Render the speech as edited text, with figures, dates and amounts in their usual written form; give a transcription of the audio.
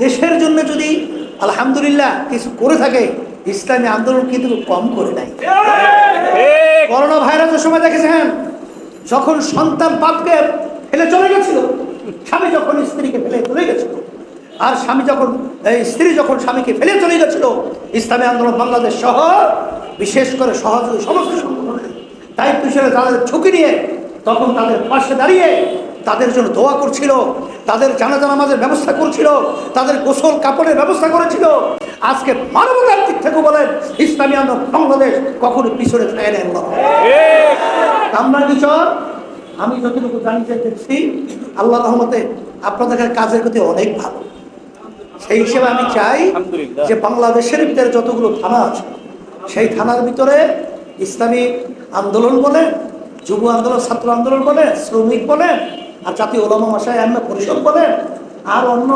দেশের জন্য যদি আলহামদুলিল্লাহ কিছু করে থাকে, ইসলামী আন্দোলন কিন্তু কম করে নাই। করোনা ভাইরাসের সময় দেখেছেন, যখন সন্তান বাপকে ফেলে চলে গেছিল, স্বামী যখন স্ত্রীকে ফেলে চলে গেছিল, আর স্ত্রী যখন স্বামীকে ফেলে চলে গেছিল, ইসলামী আন্দোলন বাংলাদেশ সহ বিশেষ করে সহযোগী সমস্ত সংগঠনের দায়িত্বশীল তাদের ঝুঁকি নিয়ে তখন তাদের পাশে দাঁড়িয়ে তাদের জন্য দোয়া করছিল, তাদের জানাজা নামাজের ব্যবস্থা করছিল, তাদের গোসল কাপড়ের ব্যবস্থা করেছিল। আজকে মানবতার দিক থেকে বলেন, ইসলামী আন্দোলন বাংলাদেশ কখনো পিছনে ফেলে নেন না। আমরা বিচার আমি যতটুকু জানতে দেখছি, আল্লাহ রহমতে আপনাদের কাজের গতি অনেক ভালো। সেই হিসেবে আমি চাই যে বাংলাদেশের ভিতরে যতগুলো থানা আছে, সেই থানার ভিতরে ইসলামী আন্দোলন বলে, যুব আন্দোলন, ছাত্র আন্দোলন বলে, শ্রমিক বলে, আর জাতীয় ওলামা মাশায়েখ আইম্মা পরিষদ বলে, আর অন্য